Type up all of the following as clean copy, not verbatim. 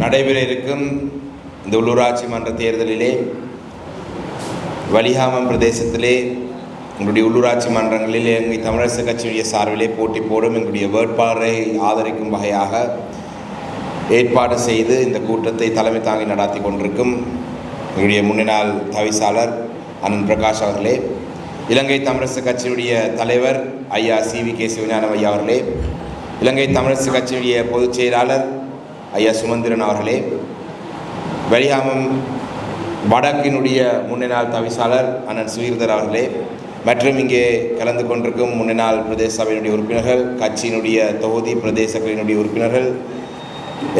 நடைபெற இருக்கும் இந்த உள்ளூராட்சி மன்ற தேர்தலிலே வலிகாமம் பிரதேசத்திலே எங்களுடைய உள்ளூராட்சி மன்றங்களில் எங்கள் தமிழரசு கட்சியுடைய சார்பிலே போட்டி போடும் எங்களுடைய வேட்பாளரை ஆதரிக்கும் வகையாக ஏற்பாடு செய்து இந்த கூட்டத்தை தலைமை தாங்கி நடாத்தி கொண்டிருக்கும் எங்களுடைய முன்னாள் தவிசாளர் அண்ணன் பிரகாஷ் அவர்களே, இலங்கை தமிழரசு கட்சியுடைய தலைவர் ஐயா CVK சிவஞானம் ஐயா அவர்களே, இலங்கை தமிழரசு கட்சியுடைய பொதுச் செயலாளர் ஐயா சுமந்திரன் அவர்களே, வலிகாமம் வடக்கினுடைய முன்னாள் தவிசாளர் அண்ணன் சுகீர்தர் அவர்களே, மற்றும் இங்கே கலந்து கொண்டிருக்கும் முன்னாள் பிரதேச சபையினுடைய உறுப்பினர்கள், கட்சியினுடைய தொகுதி பிரதேசங்களினுடைய உறுப்பினர்கள்,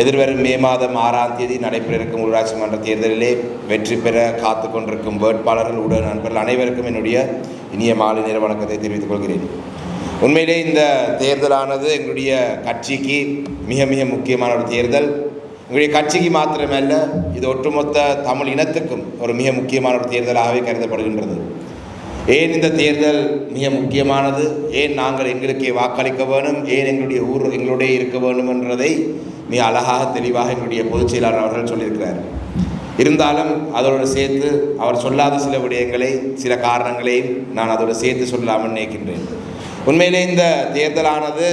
எதிர்வரும் மே மாதம் 6ஆம் தேதி நடைபெற இருக்கும் உள்ளாட்சி மன்ற தேர்தலிலே வெற்றி பெற காத்து கொண்டிருக்கும் வேட்பாளர்கள், ஊடக நண்பர்கள் அனைவருக்கும் என்னுடைய இனிய மாலை நேர வணக்கத்தை தெரிவித்துக் கொள்கிறேன். உண்மையிலே இந்த தேர்தலானது எங்களுடைய கட்சிக்கு மிக மிக முக்கியமான ஒரு தேர்தல். எங்களுடைய கட்சிக்கு மாத்திரமல்ல, இது ஒட்டுமொத்த தமிழ் இனத்துக்கும் ஒரு மிக முக்கியமான ஒரு தேர்தலாகவே கருதப்படுகின்றது. ஏன் இந்த தேர்தல் மிக முக்கியமானது, ஏன் நாங்கள் எங்களுக்கே வாக்களிக்க வேணும், ஏன் எங்களுடைய ஊர் எங்களுடைய இருக்க வேண்டும் என்றதை மிக அழகாக தெளிவாக எங்களுடைய பொதுச் செயலாளர் அவர்கள் சொல்லியிருக்கிறார். இருந்தாலும் அதோடு சேர்த்து அவர் சொல்லாத சில விடயங்களை, சில காரணங்களையும் நான் அதோடு சேர்த்து சொல்லாமல் நினைக்கின்றேன். உண்மையிலே இந்த தேர்தலானது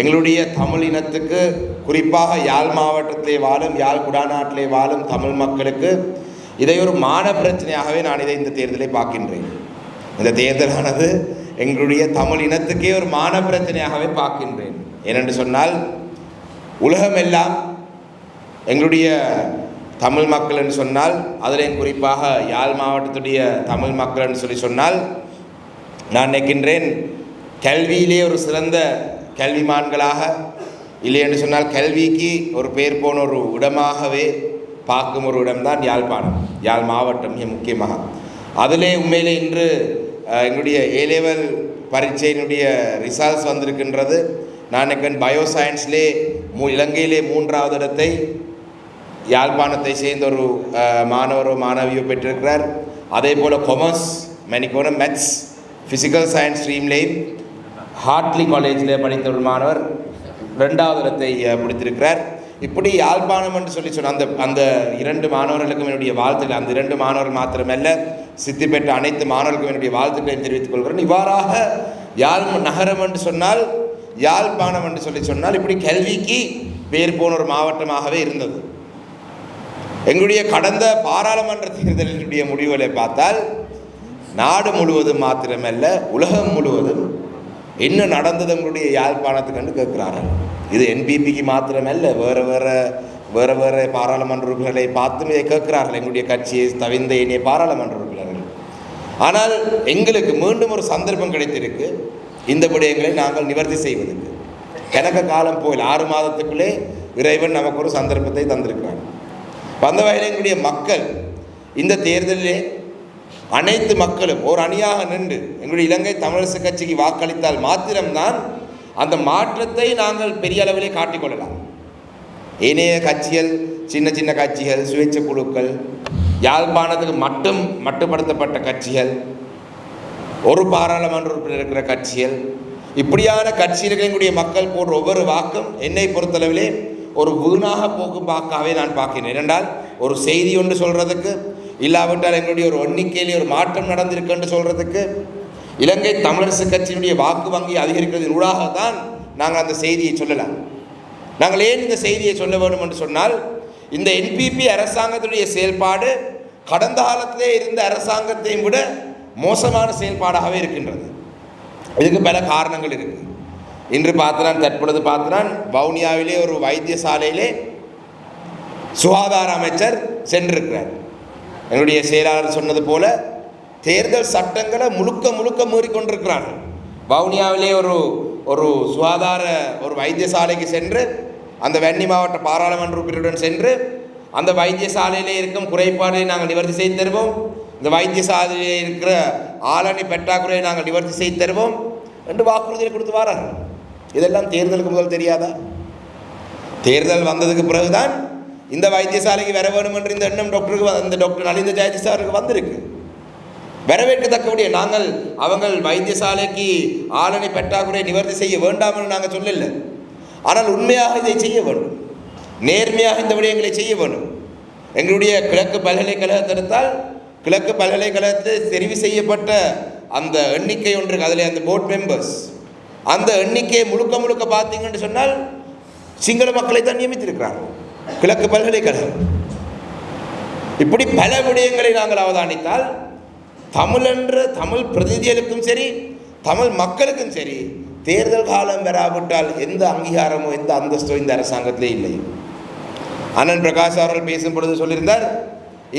எங்களுடைய தமிழ் இனத்துக்கு, குறிப்பாக யாழ் மாவட்டத்திலே வாழும், யாழ் குடாநாட்டிலே வாழும் தமிழ் மக்களுக்கு இதை ஒரு மான பிரச்சனையாகவே நான் இந்த தேர்தலை பார்க்கின்றேன். இந்த தேர்தலானது எங்களுடைய தமிழ் இனத்துக்கே ஒரு மான பிரச்சனையாகவே பார்க்கின்றேன். ஏனென்று சொன்னால், உலகமெல்லாம் எங்களுடைய தமிழ் மக்கள் என்று சொன்னால், அதிலேயும் குறிப்பாக யாழ் மாவட்டத்துடைய தமிழ் மக்கள் என்று சொன்னால், நான் நினைக்கின்றேன் கல்வியிலே ஒரு சிறந்த கல்விமான்களாக, இல்லை என்று சொன்னால் கல்விக்கு ஒரு பேர் போன ஒரு இடமாகவே பார்க்கும் ஒரு இடம்தான் யாழ்ப்பாணம், யாழ் மாவட்டம் மிக முக்கியமாக. அதிலே உண்மையிலே இன்று எங்களுடைய A-level பரீட்சையினுடைய ரிசல்ட்ஸ் வந்திருக்கின்றது. நான் நினைக்கிறேன் பயோசயின்ஸ்லே இலங்கையிலே 3வது இடத்தை யாழ்ப்பாணத்தை சேர்ந்த ஒரு மாணவரோ மாணவியோ பெற்றிருக்கிறார். அதே போல் கொமர்ஸ், மெனிக்கோனம், மேத்ஸ், ஃபிசிக்கல் சயின்ஸ் ஸ்ட்ரீம்லேயும் ஹார்ட்லி காலேஜில் படித்த ஒரு மாணவர் 2வது இடத்தை பிடித்திருக்கிறார். இப்படி யாழ்ப்பாணம் என்று சொன்ன அந்த 2 மாணவர்களுக்கும் என்னுடைய வாழ்த்துக்கள். அந்த 2 மாணவர்கள் மாத்திரமல்ல, சித்தி பெற்ற அனைத்து மாணவர்களுக்கும் என்னுடைய வாழ்த்துக்களையும் தெரிவித்துக் கொள்கிறேன். இவ்வாறாக யாழ் நகரம் என்று சொன்னால், யாழ்ப்பாணம் என்று சொன்னால் இப்படி கல்விக்கு பேர் போன ஒரு மாவட்டமாகவே இருந்தது. எங்களுடைய கடந்த பாராளுமன்ற தேர்தலினுடைய முடிவுகளை பார்த்தால், நாடு முழுவதும் மாத்திரமல்ல உலகம் முழுவதும் என்ன நடந்தது எங்களுடைய யாழ்ப்பாணத்துக்கு என்று கேட்கிறார்கள். இது NPPக்கு மாத்திரமல்ல, வேறு வேறு பாராளுமன்ற உறுப்பினர்களை பார்த்தும் இதை கேட்கிறார்கள், எங்களுடைய கட்சியை தவிர்ந்த இனிய பாராளுமன்ற உறுப்பினர்கள். ஆனால் எங்களுக்கு மீண்டும் ஒரு சந்தர்ப்பம் கிடைத்திருக்கு இந்த விடயங்களை நாங்கள் நிவர்த்தி செய்வதற்கு. கணக்க காலம் போயில் 6 மாதத்துக்குள்ளே இறைவன் நமக்கு ஒரு சந்தர்ப்பத்தை தந்திருக்கிறார். அந்த வகையில் எங்களுடைய மக்கள் இந்த தேர்தலிலே அனைத்து மக்களும் ஒரு அணியாக நின்று எங்களுடைய இலங்கை தமிழரசு கட்சிக்கு வாக்களித்தால் மாத்திரம்தான் அந்த மாற்றத்தை நாங்கள் பெரிய அளவிலே காட்டிக்கொள்ளலாம். ஏனைய கட்சிகள், சின்ன சின்ன கட்சிகள், சுயேட்சை குழுக்கள், யாழ்ப்பாணத்துக்கு மட்டுப்படுத்தப்பட்ட கட்சிகள், ஒரு பாராளுமன்ற உறுப்பினர் இருக்கிற கட்சிகள், இப்படியான கட்சிகளுடைய மக்கள் போன்ற ஒவ்வொரு வாக்கும் என்னை பொறுத்தளவிலே ஒரு வீணாக போக்கும் வாக்காகவே நான் பார்க்கிறேன். ஏனென்றால் ஒரு செய்தி ஒன்று சொல்கிறதுக்கு, இல்லாவிட்டால் எங்களுடைய ஒரு எண்ணிக்கையிலே ஒரு மாற்றம் நடந்திருக்கு என்று சொல்கிறதுக்கு, இலங்கை தமிழரசு கட்சியினுடைய வாக்கு வங்கி அதிகரிக்கிறதின் ஊடாகத்தான் நாங்கள் அந்த செய்தியை சொல்லலாம். நாங்கள் ஏன் இந்த செய்தியை சொல்ல வேண்டும் என்று சொன்னால், இந்த NPP அரசாங்கத்துடைய செயல்பாடு கடந்த காலத்திலே இருந்த அரசாங்கத்தையும் விட மோசமான செயல்பாடாகவே இருக்கின்றது. இதுக்கு பல காரணங்கள் இருக்குது. இன்று தற்பொழுது பார்த்தான் வவுனியாவிலே ஒரு வைத்தியசாலையிலே சுகாதார அமைச்சர் சென்றிருக்கிறார். என்னுடைய செயலாளர் சொன்னது போல தேர்தல் சட்டங்களை முழுக்க மீறிக்கொண்டிருக்கிறார்கள். வவுனியாவிலே ஒரு சுகாதார ஒரு வைத்தியசாலைக்கு சென்று, அந்த வன்னி மாவட்ட பாராளுமன்ற உறுப்பினருடன் சென்று, அந்த வைத்தியசாலையிலே இருக்கும் குறைபாடுகளை நாங்கள் நிவர்த்தி செய்து தருவோம், இந்த வைத்தியசாலையிலே இருக்கிற ஆளணி பற்றாக்குறையை நாங்கள் நிவர்த்தி செய்து தருவோம் என்று வாக்குறுதியை கொடுத்து வாரார்கள். இதெல்லாம் தேர்தலுக்கு முதல் தெரியாதா? தேர்தல் வந்ததுக்கு பிறகுதான் இந்த வைத்தியசாலைக்கு வர வேண்டும் என்று இந்த எண்ணம் டாக்டர் நலிந்த ஜெயதிஸ் அவருக்கு வந்திருக்கு. வரவேற்கத்தக்கபடியே நாங்கள் அவங்கள் வைத்தியசாலைக்கு ஆளணி பற்றாக்குறை நிவர்த்தி செய்ய வேண்டாம் என்று நாங்கள் சொல்லல. ஆனால் உண்மையாக இதை செய்ய வேண்டும். நேர்மையாக இந்த விடயங்களை செய்ய வேண்டும். எங்களுடைய கிழக்கு பல்கலைக்கழகத்தை எடுத்தால் கிழக்கு பல்கலைக்கழகத்தில் தெரிவு செய்யப்பட்ட அந்த எண்ணிக்கை ஒன்று, அதில் அந்த போர்ட் மெம்பர்ஸ் அந்த எண்ணிக்கையை முழுக்க முழுக்க பார்த்தீங்கன்னு சொன்னால் சிங்கள மக்களை தான் நியமித்திருக்கிறார்கள் கிழக்கு பல்கலைக்கழகம். இப்படி பல விடயங்களை நாங்கள் அவதானித்தால் தமிழ் பிரதிநிதிகளுக்கும் சரி தமிழ் மக்களுக்கும் சரி தேர்தல் காலம் வராவிட்டால் எந்த அங்கீகாரமோ எந்த அந்தஸ்தோ இந்த அரசாங்கத்திலே இல்லை. அண்ணன் பிரகாஷ் அவர்கள் பேசும் பொழுது சொல்லியிருந்தார்,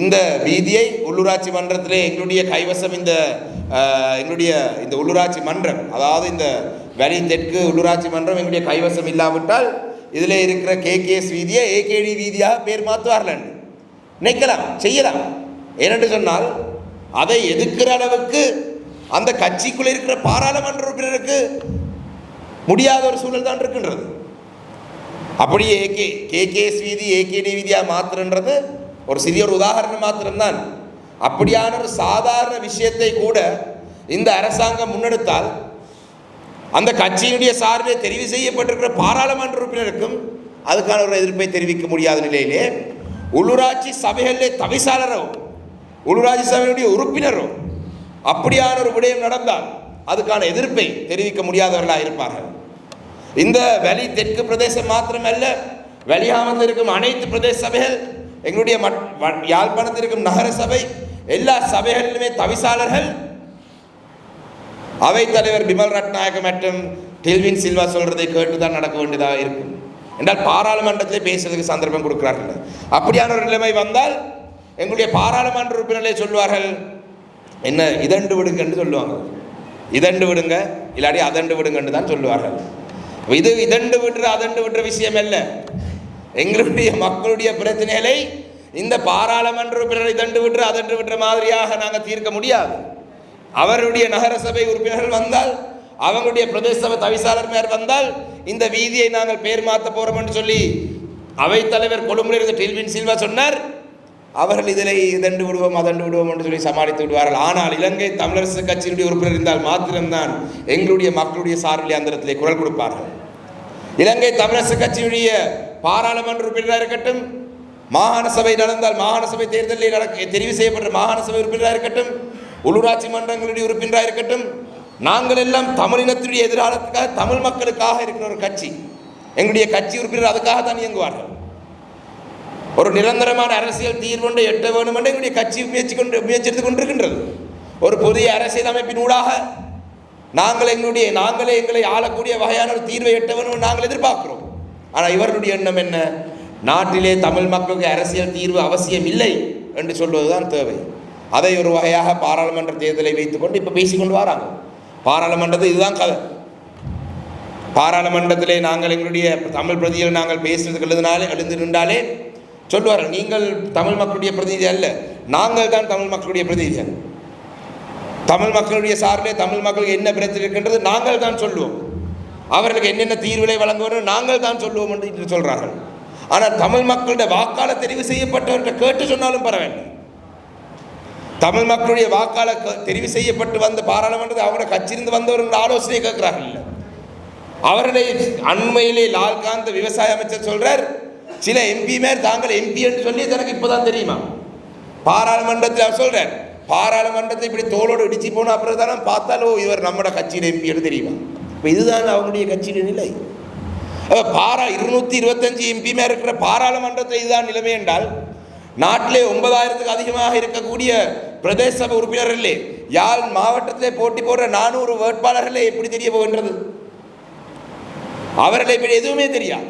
இந்த வீதியை உள்ளூராட்சி மன்றத்திலே எங்களுடைய கைவசம் எங்களுடைய இந்த உள்ளூராட்சி மன்றம், அதாவது இந்த வரி தெற்கு உள்ளூராட்சி மன்றம் எங்களுடைய கைவசம் இல்லாவிட்டால் இதில் இருக்கிற கேகேஎஸ் வீதியை ஏகேடி வீதியாக பேர் மாற்றுவார்கள் நினைக்கலாம், செய்யலாம். ஏனென்று சொன்னால் அதை எதிர்க்கிற அளவுக்கு அந்த கட்சிக்குள்ளே இருக்கிற பாராளுமன்ற உறுப்பினருக்கு முடியாத ஒரு சூழல் தான் இருக்கின்றது. அப்படியே கேகேஎஸ் வீதி ஏகேடி வீதியாக மாற்றுன்றது ஒரு சிறிய ஒரு உதாரணம் மாத்திரம்தான். அப்படியான ஒரு சாதாரண விஷயத்தை கூட இந்த அரசாங்கம் முன்னெடுத்தால் அந்த கட்சியினுடைய சார்பில் தெரிவு செய்யப்பட்டிருக்கிற பாராளுமன்ற உறுப்பினருக்கும் அதுக்கான ஒரு எதிர்ப்பை தெரிவிக்க முடியாத நிலையிலே உள்ளூராட்சி சபைகளிலே தவிசாளரோ உள்ளூராட்சி சபையினுடைய உறுப்பினரோ அப்படியான ஒரு விடயம் நடந்தால் அதுக்கான எதிர்ப்பை தெரிவிக்க முடியாதவர்களாக இருப்பார்கள். இந்த வெளி தெற்கு பிரதேசம் மாத்திரமல்ல, வெளியாமத்தில் இருக்கும் அனைத்து பிரதேச சபைகள், எங்களுடைய யாழ்ப்பாணத்தில் இருக்கும் நகர சபை, எல்லா சபைகளிலுமே தவிசாளர்கள் அவைத்தலைவர் பிமல் ரட்நாயக்க மற்றும் டெல்வின் சில்வா சொல்றதை கேட்டு தான் நடக்க வேண்டியதாக இருக்கும். என்றால் பாராளுமன்றத்திலே பேசுறதுக்கு சந்தர்ப்பம் கொடுக்கிறார்கள். அப்படியான ஒரு நிலைமை வந்தால் எங்களுடைய பாராளுமன்ற உறுப்பினர்களே சொல்வார்கள், என்ன இதண்டு விடுங்க என்று சொல்லுவாங்க. இதண்டு விடுங்க இல்லாட்டி அதண்டு விடுங்கன்னு தான் சொல்லுவார்கள். இது இதண்டு விடுற அதண்டு விடுற விஷயம் அல்ல. எங்களுடைய மக்களுடைய பிரச்சனைகளை இந்த பாராளுமன்ற உறுப்பினரை இதண்டு விடுற அதண்டு விடுற மாதிரியாக நாங்கள் தீர்க்க முடியாது. அவருடைய நகரசபை உறுப்பினர்கள் வந்தால், அவங்களுடைய பிரதேச சபை தவிசாளர் மேல் வந்தால் இந்த வீதியை நாங்கள் பேர் மாற்ற போறோம் என்று சொல்லி அவைத்தலைவர் கொழும்புல இருந்த டெல்வின் சில்வா சொன்னார். அவர்கள் இதில் இதண்டு விடுவோம் அதண்டு விடுவோம் என்று சொல்லி சமாளித்து விடுவார்கள். ஆனால் இலங்கை தமிழரசு கட்சியினுடைய உறுப்பினர் இருந்தால் மாத்திரம்தான் எங்களுடைய மக்களுடைய சார்பில் அந்த இடத்திலே குரல் கொடுப்பார்கள். இலங்கை தமிழரசு கட்சியுடைய பாராளுமன்ற உறுப்பினராக இருக்கட்டும், மாகாண சபை நடந்தால் மாகாண சபை தேர்தலில் தெரிவு செய்யப்பட்ட மாகாண சபை உறுப்பினராக இருக்கட்டும், உள்ளூராட்சி மன்றங்களுடைய உறுப்பினராக இருக்கட்டும், நாங்கள் எல்லாம் தமிழினத்துடைய எதிர்காலத்துக்காக தமிழ் மக்களுக்காக இருக்கிற ஒரு கட்சி. எங்களுடைய கட்சி உறுப்பினர் அதுக்காக தான் இயங்குவார்கள். ஒரு நிரந்தரமான அரசியல் தீர்வுண்டை எட்ட வேண்டும் என்று எங்களுடைய கட்சி முயற்சித்து கொண்டிருக்கின்றது. ஒரு புதிய அரசியல் அமைப்பின் ஊடாக நாங்களே எங்களை ஆளக்கூடிய வகையான ஒரு தீர்வை எட்ட வேண்டும் நாங்கள் எதிர்பார்க்கிறோம். ஆனால் இவர்களுடைய எண்ணம் என்ன? நாட்டிலே தமிழ் மக்களுக்கு அரசியல் தீர்வு அவசியம் இல்லை என்று சொல்வதுதான் தேவை. அதை ஒரு வகையாக பாராளுமன்ற தேர்தலை வைத்துக்கொண்டு இப்போ பேசிக்கொண்டு வராங்க. பாராளுமன்றத்தில் இதுதான் கதை. பாராளுமன்றத்திலே நாங்கள் எங்களுடைய தமிழ் பிரதிகள் நாங்கள் பேசுறதுக்கு எழுந்து நின்றாலே சொல்லுவார்கள், நீங்கள் தமிழ் மக்களுடைய பிரதிநிதி அல்ல, நாங்கள் தான் தமிழ் மக்களுடைய பிரதிநிதிகள். தமிழ் மக்களுடைய சார்பிலே தமிழ் மக்களுக்கு என்ன பிரச்சனை இருக்கின்றது நாங்கள் தான் சொல்லுவோம். அவர்களுக்கு என்னென்ன தீர்வுகளை வழங்குவோம் நாங்கள் தான் சொல்லுவோம் என்று சொல்கிறார்கள். ஆனால் தமிழ் மக்களுடைய வாக்காளர் தெரிவு செய்யப்பட்டவர்கிட்ட கேட்டு சொன்னாலும் பரவாயில்லை. தமிழ் மக்களுடைய வாக்காளர் தெரிவு செய்யப்பட்டு வந்த பாராளுமன்றத்தில் அவங்களோட கட்சியிலிருந்து வந்தவர்கள் ஆலோசனை கேட்கிறார்கள். அவர்களை அண்மையிலே லால்காந்த் விவசாய அமைச்சர் சொல்றார், சில எம்பி மேல் தாங்கள் எம்பி என்று சொல்லி எனக்கு இப்போதான் தெரியுமா. பாராளுமன்றத்தில் அவர் சொல்றார், பாராளுமன்றத்தை இப்படி தோளோடு இடிச்சு போன அப்புறம் தானே பார்த்தாலோ இவர் நம்மட கட்சியில் எம்பி என்று தெரியுமா. இப்போ இதுதான் அவங்களுடைய கட்சியின் நிலை. 225 எம்பி மேல் இருக்கிற பாராளுமன்றத்தை இதுதான் நிலைமை என்றால், நாட்டிலே 9000க்கு அதிகமாக இருக்கக்கூடிய பிரதேச சபை உறுப்பினர்களே, யாழ் மாவட்டத்திலே போட்டி போடுற 400 வேட்பாளர்களே எப்படி தெரிய போகின்றது? அவர்களை இப்படி எதுவுமே தெரியாது.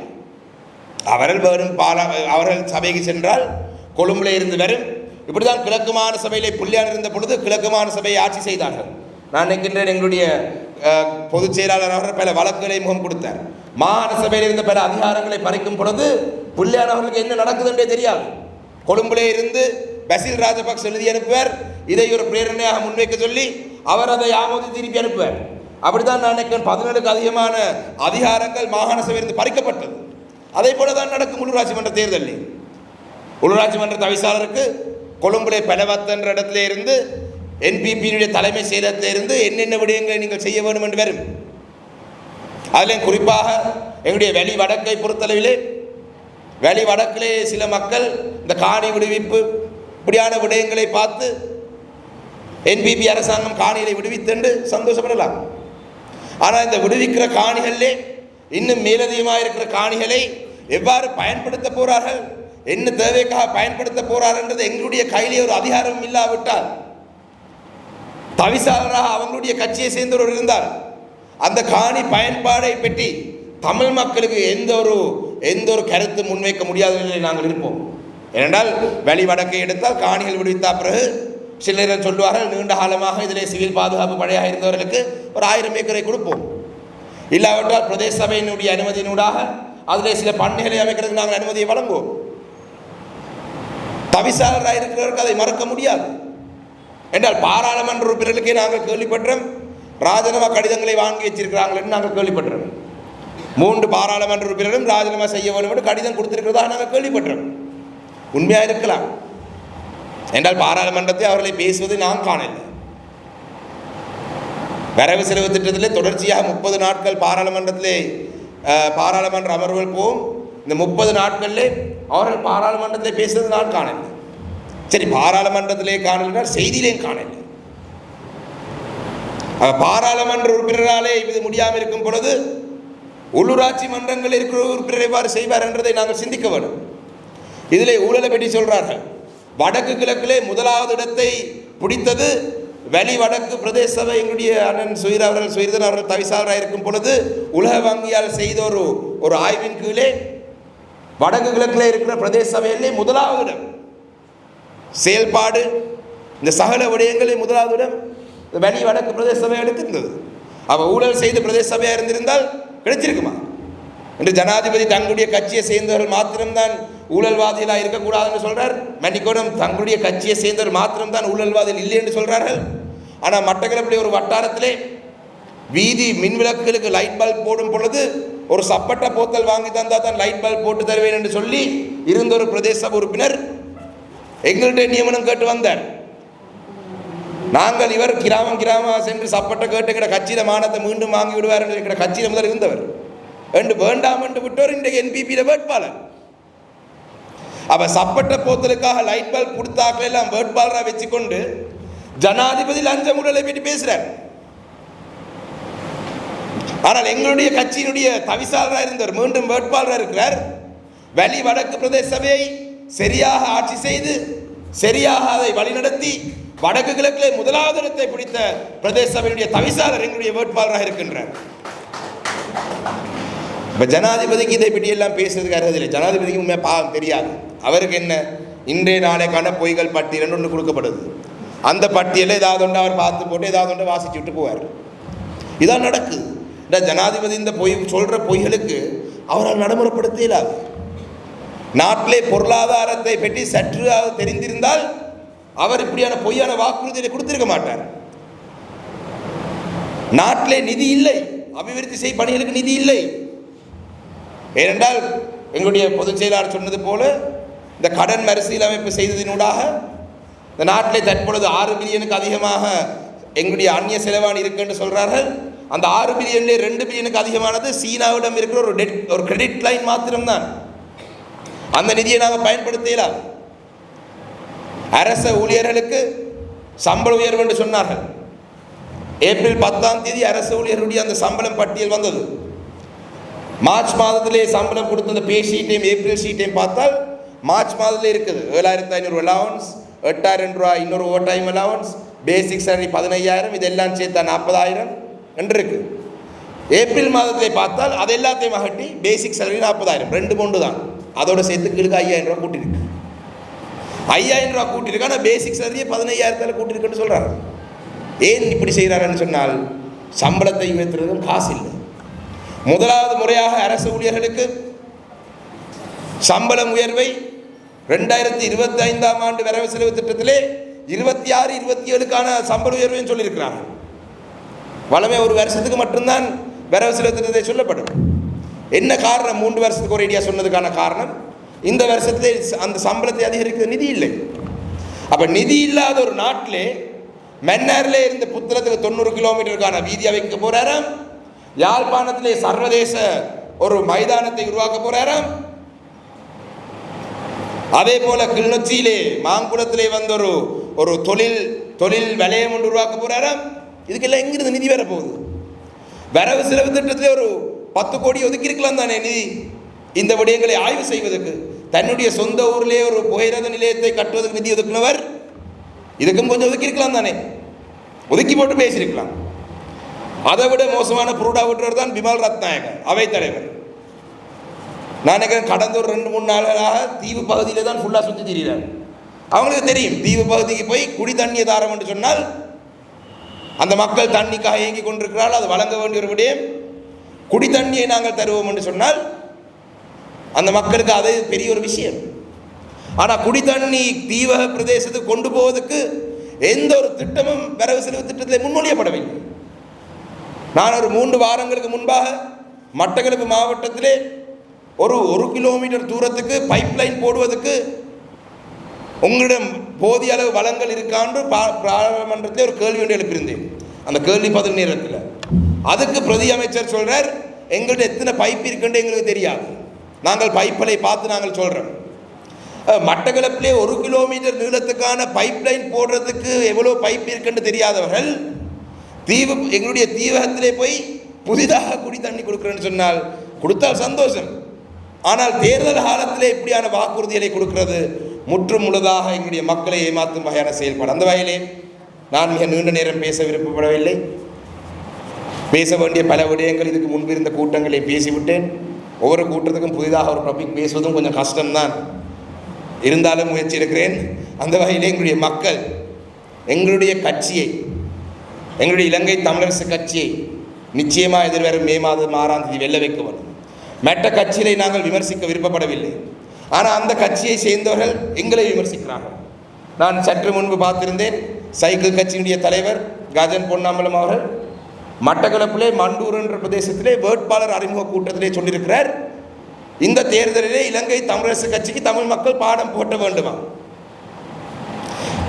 அவர்கள் சபைக்கு சென்றால் கொழும்புல இருந்து வரும். இப்படிதான் கிழக்கு மாகாண சபையிலே புள்ளியார் இருந்த பொழுது கிழக்கு மாகாண சபையை ஆட்சி செய்தார்கள். நான் நினைக்கின்றேன் எங்களுடைய பொதுச் செயலாளர் அவர்கள் பல வழக்குகளை முகம் கொடுத்தார். மாகாண சபையில் இருந்த பல அதிகாரங்களை பறிக்கும் பொழுது புள்ளியார் அவர்களுக்கு என்ன நடக்குதுன்றே தெரியாது. கொழும்புலே இருந்து பசில் ராஜபக்ஷ எழுதி அனுப்புவார், இதை ஒரு பிரேரணையாக முன்வைக்க சொல்லி அவர் அதை ஆமோதி திருப்பி அனுப்புவார். அப்படித்தான் நான் நினைக்கிறேன் 17க்கு அதிகமான அதிகாரங்கள் மாகாண சபையிலிருந்து பறிக்கப்பட்டது. அதே போல தான் நடக்கும் உள்ளூராட்சி மன்ற தேர்தலில். உள்ளூராட்சி மன்ற தவிசாளருக்கு கொழும்புலே பலவத் என்ற இடத்துல இருந்து என்பிபியினுடைய தலைமை செயலகத்தில் இருந்து என்னென்ன விடயங்களை நீங்கள் செய்ய வேண்டும் என்று வரும். அதிலும் குறிப்பாக எங்களுடைய வெளி வடக்கை பொறுத்தளவிலே வெளி வடக்கிலே சில மக்கள் இந்த காணி விடுவிப்பு இப்படியான விடயங்களை பார்த்து என்பிபி அரசாங்கம் காணிகளை விடுவித்து சந்தோஷப்படலாம். ஆனால் இந்த விடுவிக்கிற காணிகளிலே இன்னும் மேலதிகமாக இருக்கிற காணிகளை எவ்வாறு பயன்படுத்த போறார்கள், என்ன தேவைக்காக பயன்படுத்த போறார்ன்றது எங்களுடைய கையிலே ஒரு அதிகாரம் இல்லாவிட்டால், தவிசாளராக அவங்களுடைய கட்சியை சேர்ந்தவர் இருந்தால் அந்த காணி பயன்பாடை பற்றி தமிழ் மக்களுக்கு எந்த ஒரு கருத்து முன்வைக்க முடியாத நிலையில் நாங்கள் இருப்போம். ஏனென்றால் வெளி வடக்கை எடுத்தால் காணிகள் விடுவித்த பிறகு சிலர் சொல்லுவார்கள், நீண்ட காலமாக இதில் சிவில் பாதுகாப்பு படையாக இருந்தவர்களுக்கு ஒரு 1000 ஏக்கரை கொடுப்போம், இல்லாவிட்டால் பிரதேச சபையினுடைய அனுமதியினூடாக அதில் சில பண்ணைகளை அமைக்கிறதுக்கு நாங்கள் அனுமதியை வழங்குவோம். தவிசாளராக இருக்கிறவருக்கு அதை மறக்க முடியாது. என்றால் பாராளுமன்ற உறுப்பினர்களுக்கே நாங்கள் கேள்விப்பட்டோம், ராஜினாமா கடிதங்களை வாங்கி வச்சிருக்கிறாங்களேன்னு நாங்கள் கேள்விப்பட்டோம். 3 பாராளுமன்ற உறுப்பினரும் ராஜினாமா செய்ய வேண்டும் என்று கடிதம் கொடுத்திருக்கிறதா நாங்கள் கேள்விப்பட்டோம். உண்மையாக இருக்கலாம். என்றால் பாராளுமன்றத்தை அவர்களை பேசுவதை நான் காணல. வரவு செலவு திட்டத்திலே தொடர்ச்சியாக 30 நாட்கள் பாராளுமன்ற அமர்வுகள் போகும். இந்த 30 நாட்களிலே அவர்கள் பாராளுமன்றத்திலே பேசுவது நான் காணல. சரி, பாராளுமன்றத்திலே காணல் செய்தியிலேயும் காணல. பாராளுமன்ற உறுப்பினராலே இது முடியாமல் இருக்கும் பொழுது உள்ளூராட்சி மன்றங்கள் இருக்கிற உறுப்பினர் எவ்வாறு செய்வார் என்றதை நாங்கள் சிந்திக்க வேண்டும். இதிலே ஊழலை பற்றி சொல்றார்கள். வடக்கு கிழக்கிலே முதலாவது இடத்தை பிடித்தது வெளி வடக்கு பிரதேச சபை. எங்களுடைய அண்ணன் சுயிர்தன் அவர்கள் தவிசாளராக இருக்கும் பொழுது உலக வங்கியால் செய்த ஒரு ஆய்வின் கீழே வடக்கு கிழக்கிலே இருக்கிற பிரதேச சபையிலே முதலாவது இடம் செயல்பாடு, இந்த சகல விடயங்களில் முதலாவது இடம் வெளி வடக்கு பிரதேச சபை எடுத்திருந்தது. அவ ஊழல் செய்த பிரதேச சபையாக இருந்திருந்தால் கிடைச்சிருக்குமா? என்று ஜனாதிபதி தங்களுடைய கட்சியை சேர்ந்தவர்கள் மாத்திரம்தான் ஊழல்வாதிகளாக இருக்கக்கூடாதுன்னு சொல்றார். மன்னிக்கோணம், தங்களுடைய கட்சியை சேர்ந்தவர் மாத்திரம்தான் ஊழல்வாதிகள் இல்லை என்று சொல்றார்கள். ஆனால் மட்டக்களப்பிலே ஒரு வட்டாரத்திலே வீதி மின்விளக்குகளுக்கு லைட் பல்ப் போடும் பொழுது ஒரு சப்பட்ட போத்தல் வாங்கி தந்தா தான் லைட் பல்ப் போட்டு தருவேன் என்று சொல்லி இருந்த ஒரு பிரதேச சபை உறுப்பினர் எங்களுடைய நியமனம் கேட்டு வந்தார். நாங்கள் இவர் கிராமம் சென்று சப்பட்ட கேட்டு எங்கட கட்சியில மானத்தை மீண்டும் வாங்கி விடுவார் என்று எங்கட கட்சியில முதல் இருந்தவர் என்று வேண்டாம் என்று விட்டோர் இன்றைக்கு என்பிபியில வேட்பாளர். அப்ப சப்பட்ட போத்தலுக்காக லைட் பல்ப் கொடுத்தாக்கள் எல்லாம் வேட்பாளராக வச்சுக்கொண்டு ஜனாதிபதி லஞ்ச ஊழலை பற்றி பேசுறார். ஆனால் எங்களுடைய கட்சியினுடைய தவிசாளராக இருந்தவர் மீண்டும் வேட்பாளராக இருக்கிறார். வெளி வடக்கு பிரதேச சபையை சரியாக ஆட்சி செய்து சரியாக அதை வழிநடத்தி வடக்கு கிழக்கிலே முதலாவது இடத்தை பிடித்த பிரதேச சபையினுடைய தவிசாளர் எங்களுடைய வேட்பாளராக இருக்கின்றார். இப்போ ஜனாதிபதிக்கு இதை பற்றி எல்லாம் பேசுறதுக்கு அருகதில்லை. ஜனாதிபதிக்கு உண்மையாக பாவம் தெரியாது. அவருக்கு என்ன, இன்றைய நாளைக்கான பொய்கள் பட்டியல் ஒன்று கொடுக்கப்படுது. அந்த பட்டியலில் ஏதாவது ஒன்று அவர் பார்த்து போட்டு ஏதாவது ஒன்று வாசிச்சு விட்டு போவார். இதான் நடக்குது. இந்த ஜனாதிபதி இந்த சொல்ற பொய்களுக்கு அவரால் நடைமுறைப்படுத்த இயலாது. நாட்டிலே பொருளாதாரத்தை பற்றி சற்று தெரிந்திருந்தால் அவர் இப்படியான பொய்யான வாக்குறுதியை கொடுத்திருக்க மாட்டார். நாட்டிலே நிதி இல்லை, அபிவிருத்தி செய்ய பணிகளுக்கு நிதி இல்லை. ஏனென்றால் எங்களுடைய பொதுச் செயலாளர் சொன்னது போல இந்த கடன் மறுசீலமைப்பு செய்ததினூடாக இந்த நாட்டிலே தற்பொழுது 6 பில்லியனுக்கு அதிகமாக எங்களுடைய அந்நிய செலவாணி இருக்குன்னு சொல்றார்கள். அந்த 6 பில்லியன்ல 2 பில்லியனுக்கு அதிகமானது சீனாவிடம் இருக்கிற ஒரு கிரெடிட் லைன் மாத்திரம்தான். அந்த நிதியை நாங்கள் பயன்படுத்தலாம். அரச ஊழியர்களுக்கு சம்பள உயர்வு என்று சொன்னார்கள். ஏப்ரல் 10ஆம் தேதி அரசு ஊழியர்களுடைய அந்த சம்பளம் பட்டியல் வந்தது. மார்ச் மாதத்திலே சம்பளம் கொடுத்த அந்த பே ஷீட்டையும் ஏப்ரல் ஷீட்டையும் பார்த்தால் மார்ச் மாதத்திலே இருக்குது 7500 அலவன்ஸ், 8000 ரூபாய் இன்னொரு ஓவர் டைம் அலவன்ஸ், பேசிக் சேலரி 15000, இதெல்லாம் சேர்த்தா 40000 என்று இருக்கு. ஏப்ரல் மாதத்திலே பார்த்தால் அது எல்லாத்தையும் அகட்டி பேசிக் சேலரி 40000, 2 பவுண்டு தான். அதோட சேர்த்து கீழுக்கு 5000 ரூபா கூட்டியிருக்கு. 5000 ரூபா கூட்டியிருக்கு. ஆனால் பேசிக் சேலரியை 15000 கூட்டியிருக்குன்னு சொல்றாரு. ஏன் இப்படி செய்கிறாருன்னு சொன்னால் சம்பளத்தை உயர்த்துறதும் காசு இல்லை. முதலாவது முறையாக அரசு ஊழியர்களுக்கு சம்பளம் உயர்வை 2025ஆம் ஆண்டு வரவு செலவு திட்டத்திலே 26, 27க்கான சம்பள உயர்வையும் சொல்லியிருக்கிறாங்க. வளமே ஒரு வருஷத்துக்கு மட்டும்தான் வரவு செலவு திட்டத்தை சொல்லப்படும். என்ன காரணம்? 3 வருஷத்துக்கு ஒரு ஐடியா சொன்னதுக்கான காரணம் இந்த வருஷத்திலே அந்த சம்பளத்தை அதிகரிக்க நிதி இல்லை. அப்ப நிதி இல்லாத ஒரு நாட்டிலே மன்னாரிலே இருந்து புத்தளத்துக்கு 90 கிலோமீட்டருக்கான வீதியை வைக்க போறாராம். யாழ்ப்பாணத்திலே சர்வதேச ஒரு மைதானத்தை உருவாக்க போறாராம். அதே போல கிளிநொச்சியிலே மாங்குளத்திலே வந்த ஒரு தொழில் வலயம் ஒன்று உருவாக்க போறாராம். இதுக்கெல்லாம் எங்கிருந்து நிதி வரப்போகுது? வரவு செலவு திட்டத்திலே ஒரு 10 கோடி ஒதுக்கி இருக்கலாம் தானே நிதி, இந்த விடயங்களை ஆய்வு செய்வதற்கு. தன்னுடைய சொந்த ஊரிலே ஒரு புகையிரத நிலையத்தை கட்டுவதற்கு நிதி ஒதுக்கினவர் இதுக்கும் கொஞ்சம் ஒதுக்கி இருக்கலாம் தானே, ஒதுக்கி போட்டு பேசியிருக்கலாம். அதை விட மோசமான புருடா விட்டுறவர் தான் பிமல் ரத்நாயக அவை தலைவர். நான் நினைக்கிறேன் கடந்த ஒரு 2-3 நாளாக தீவு பகுதியில் தான் ஃபுல்லாக சுற்றி திரிகிறார். அவங்களுக்கு தெரியும் தீவு பகுதிக்கு போய் குடி தண்ணியை தாரம் என்று சொன்னால் அந்த மக்கள் தண்ணிக்காக இயங்கி கொண்டிருக்கிறார்கள், அது வழங்க வேண்டிய ஒரு விடயம். குடி தண்ணியை நாங்கள் தருவோம் என்று சொன்னால் அந்த மக்களுக்கு அது பெரிய ஒரு விஷயம். ஆனால் குடி தண்ணி தீவக பிரதேசத்துக்கு கொண்டு போவதற்கு எந்த ஒரு திட்டமும் வரவு செலவு திட்டத்தில் முன்மொழியப்படவில்லை. நான் ஒரு 3 வாரங்களுக்கு முன்பாக மட்டக்களப்பு மாவட்டத்திலே ஒரு கிலோமீட்டர் தூரத்துக்கு பைப் லைன் போடுவதற்கு உங்களிடம் போதிய அளவு வளங்கள் இருக்கான்னு பாராளுமன்றத்தில் ஒரு கேள்வி ஒன்று எழுப்பியிருந்தேன். அந்த கேள்வி பதில் நேரத்தில் அதுக்கு பிரதி அமைச்சர் சொல்றார், எங்கள்கிட்ட எத்தனை பைப் இருக்குன்னு எங்களுக்கு தெரியாது, நாங்கள் பைப்பலை பார்த்து நாங்கள் சொல்றோம். மட்டக்களப்பிலே 1 கிலோமீட்டர் நீளத்துக்கான பைப் லைன் போடுறதுக்கு எவ்வளோ பைப் இருக்குன்னு தெரியாதவர்கள் எங்களுடைய தீவகத்திலே போய் புதிதாக குடி தண்ணி கொடுக்குறேன்னு சொன்னால் கொடுத்தால் சந்தோஷம். ஆனால் தேர்தல் காலத்திலே இப்படியான வாக்குறுதிகளை கொடுக்கிறது முற்றும் முழுதாக எங்களுடைய மக்களை ஏமாற்றும் வகையான செயல்பாடு. அந்த வகையிலே நான் மிக நீண்ட நேரம் பேச விருப்பப்படவில்லை. பேச வேண்டிய பல விடயங்கள் இதுக்கு முன்பு இருந்த கூட்டங்களை பேசிவிட்டேன். ஒவ்வொரு கூட்டத்துக்கும் புதிதாக ஒரு டாபிக் பேசுவதும் கொஞ்சம் கஷ்டம்தான், இருந்தாலும் முயற்சி எடுக்கிறேன். அந்த வகையிலே எங்களுடைய மக்கள் எங்களுடைய கட்சியை, எங்களுடைய இலங்கை தமிழரசு கட்சியை நிச்சயமாக எதிர்வரும் மே மாதம் 6ஆம் தேதி வெல்ல வைக்க வேண்டும். மற்ற கட்சிகளை நாங்கள் விமர்சிக்க விருப்பப்படவில்லை, ஆனால் அந்த கட்சியை சேர்ந்தவர்கள் எங்களை விமர்சிக்கிறார்கள். நான் சற்று முன்பு பார்த்திருந்தேன், சைக்கிள் கட்சியினுடைய தலைவர் கஜன் பொன்னம்பலம் அவர்கள் மட்டக்களப்பிலே மண்டூர் என்ற பிரதேசத்திலே வேட்பாளர் அறிமுக கூட்டத்திலே சொல்லியிருக்கிறார், இந்த தேர்தலிலே இலங்கை தமிழரசு கட்சிக்கு தமிழ் மக்கள் பாடம் போட்ட வேண்டுமா.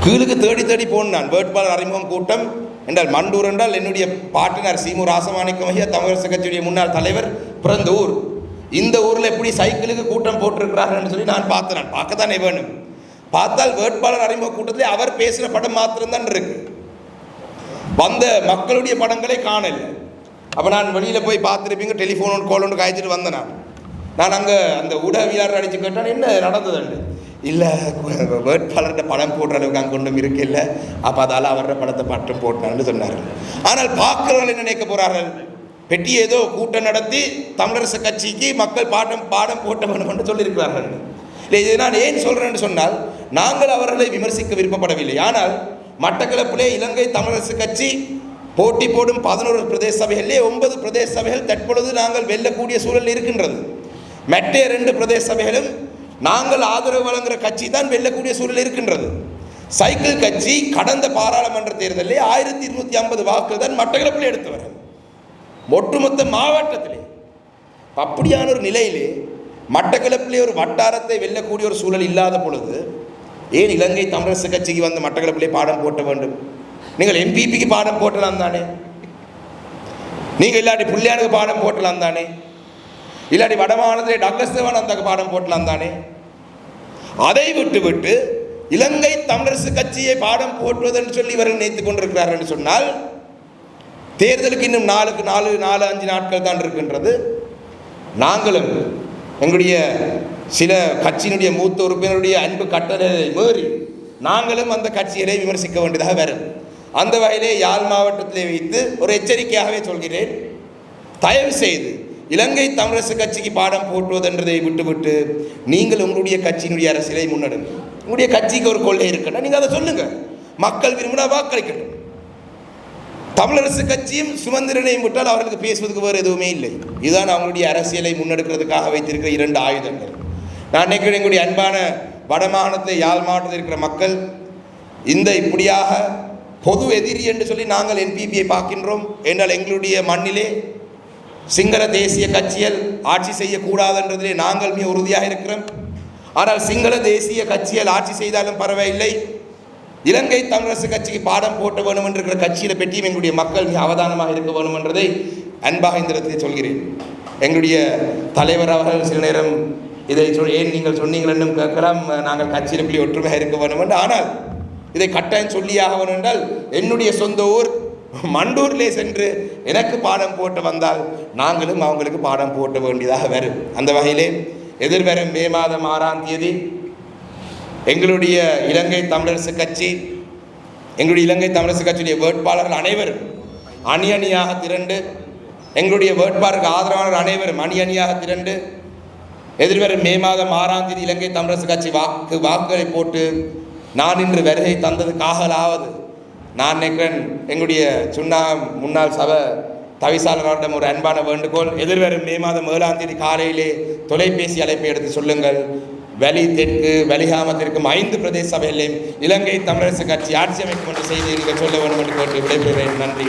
கீழுக்கு தேடி தேடி போனான் வேட்பாளர் அறிமுகம் கூட்டம் என்றால் மண்டூர் என்றால் என்னுடைய பாட்டினார் சீமு ராசமாணிக்கம் ஐயா தமிழரசு கட்சியுடைய முன்னாள் தலைவர் பிறந்த ஊர். இந்த ஊரில் எப்படி சைக்கிளுக்கு கூட்டம் போட்டிருக்கிறார்கள் என்று சொல்லி நான் பார்த்தேன். பார்க்கத்தானே வேணும். பார்த்தால் வேட்பாளர் அறிமுக கூட்டத்தில் அவர் பேசின படம் மாத்திரம்தான் இருக்கு, வந்த மக்களுடைய படங்களை காணல. அப்போ நான் வெளியில் போய் பார்த்துருப்பீங்க, டெலிஃபோன் கால் ஒன்று காய்ச்சிட்டு வந்தேன். நான் அங்கே அந்த ஊடகவியலாளர் அடித்து கேட்டான், என்ன நடந்ததுண்டு. இல்லை, வேட்பாளர்கிட்ட படம் போடுற அளவுக்கு அங்கே கொண்டும் இருக்கு இல்லை, அப்போ அதால் அவரோட படத்தை பட்டம் போட்டான்னு சொன்னார்கள். ஆனால் பார்க்கிறவர்கள் என்ன நினைக்க போகிறார்கள், பெட்டி ஏதோ கூட்டம் நடத்தி தமிழரசு கட்சிக்கு மக்கள் பாடம் போட்ட வேண்டும் என்று சொல்லியிருக்கிறார்கள். இல்லை, இதை நான் ஏன் சொல்கிறேன்னு சொன்னால், நாங்கள் அவர்களை விமர்சிக்க விருப்பப்படவில்லை. ஆனால் மட்டக்களப்பிலே இலங்கை தமிழரசு கட்சி போட்டி போடும் 11 பிரதேச சபைகளிலே 9 பிரதேச சபைகள் தற்பொழுது நாங்கள் வெல்லக்கூடிய சூழல் இருக்கின்றது. மற்ற 2 பிரதேச சபைகளும் நாங்கள் ஆதரவு வழங்குகிற கட்சி தான் வெல்லக்கூடிய சூழல் இருக்கின்றது. சைக்கிள் கட்சி கடந்த பாராளுமன்ற தேர்தலில் 1250 வாக்குகள் தான் மட்டக்களப்பில் எடுத்தவர்கள் ஒட்டுமொத்த மாவட்டத்திலே. அப்படியான ஒரு நிலையிலே மட்டக்களப்பிலே ஒரு வட்டாரத்தை வெல்லக்கூடிய ஒரு சூழல் இல்லாத பொழுது ஏன் இலங்கை தமிழரசு கட்சிக்கு வந்து மட்டக்களப்பிலே பாடம் போட்ட வேண்டும்? நீங்கள் எம்பிபிக்கு பாடம் போட்டலாம் தானே, நீங்கள் இல்லாட்டி புள்ளியானுக்கு பாடம் போட்டலாம் தானே, இல்லாட்டி வடமாநிலத்திலே டக்ளஸ் தேவானந்தாக்கு பாடம் போட்டலாம் தானே. அதை விட்டு இலங்கை தமிழரசு கட்சியை பாடம் போட்டுவதென்று சொல்லி இவர்கள் நினைத்துக் கொண்டிருக்கிறார்கள் என்று சொன்னால், தேர்தலுக்கு இன்னும் 4-5 நாட்கள் தான் இருக்கின்றது. நாங்களும் எங்களுடைய சில கட்சியினுடைய மூத்த உறுப்பினருடைய அன்பு கட்டளை மீறி நாங்களும் அந்த கட்சிகளை விமர்சிக்க வேண்டியதாக வரும். அந்த வகையிலே யாழ் மாவட்டத்திலே வைத்து ஒரு எச்சரிக்கையாகவே சொல்கிறேன், தயவு செய்து இலங்கை தமிழரசு கட்சிக்கு பாடம் போட்டுவதென்றதை விட்டுவிட்டு நீங்கள் உங்களுடைய கட்சியினுடைய அரசியலை முன்னெடுங்க. உங்களுடைய கட்சிக்கு ஒரு கொள்கை இருக்குன்னா நீங்கள் அதை சொல்லுங்கள், மக்கள் விரும்பினா வாக்களிக்கட்டும். தமிழரசு கட்சியும் சுமந்திரனையும் விட்டால் அவர்களுக்கு பேசுவதற்கு வேறு எதுவுமே இல்லை. இதுதான் அவங்களுடைய அரசியலை முன்னெடுக்கிறதுக்காக வைத்திருக்கிற 2 ஆயுதங்கள். நான் நினைக்கிறேன் எங்களுடைய அன்பான வடமாகாணத்தில் யாழ் மாவட்டத்தில் இருக்கிற மக்கள் இந்த இப்படியாக பொது எதிரி என்று சொல்லி நாங்கள் என்பிபியை பார்க்கின்றோம் என்றால் எங்களுடைய மண்ணிலே சிங்கள தேசிய கட்சிகள் ஆட்சி செய்யக்கூடாதுன்றதிலே நாங்கள் மிக உறுதியாக இருக்கிறோம். ஆனால் சிங்கள தேசிய கட்சிகள் ஆட்சி செய்தாலும் பரவாயில்லை, இலங்கை தமிழரசு கட்சிக்கு பாடம் போட்ட வேணும் என்கிற கட்சியில் பெற்றியும் எங்களுடைய மக்கள் மிக அவதானமாக இருக்க வேணும் என்றதை அன்பாக இந்த இடத்திலே சொல்கிறேன். எங்களுடைய தலைவர் அவர்கள் சில நேரம் ஏன் நீங்கள் சொன்னீங்களென்னும் கேட்கலாம். நாங்கள் கட்சியிலுக்குள்ளே ஒற்றுமையாக இருக்க வேண்டும் என்று. ஆனால் இதை கட்டாயம் சொல்லியாக வேண்டும் என்றால் என்னுடைய சொந்த ஊர் மண்டூரிலே சென்று எனக்கு பாடம் போட்டு வந்தால் நாங்களும் அவங்களுக்கு பாடம் போட்ட வேண்டியதாக வரும். அந்த வகையிலே எதிர்வரும் மே மாதம் 6ஆம் தேதி எங்களுடைய இலங்கை தமிழரசு கட்சியுடைய வேட்பாளர்கள் அனைவரும் அணி அணியாக திரண்டு, எங்களுடைய வேட்பாளருக்கு ஆதரவாளர்கள் அனைவரும் அணி அணியாக திரண்டு எதிர்வரும் மே மாதம் 6ஆம் தேதி இலங்கை தமிழரசு கட்சி வாக்குகளை போட்டு நான் இன்று வருகை தந்ததுக்காகலாவது நான் நினைக்கிறேன் எங்களுடைய முன்னாள் சபை தவிசாளர்களிடம் ஒரு அன்பான வேண்டுகோள், எதிர்வரும் மே மாதம் 7ஆம் தேதி காலையிலே தொலைபேசி அழைப்பை எடுத்து சொல்லுங்கள். வெளி தெற்கு வெளிகாமத்திற்கும் 5 பிரதேச சபையிலேயும் இலங்கை தமிழரசு கட்சி ஆட்சி அமைக்கும் என்று செய்தி சொல்ல வேண்டும் என்று கேட்டு விடைபெறுகிறேன். நன்றி.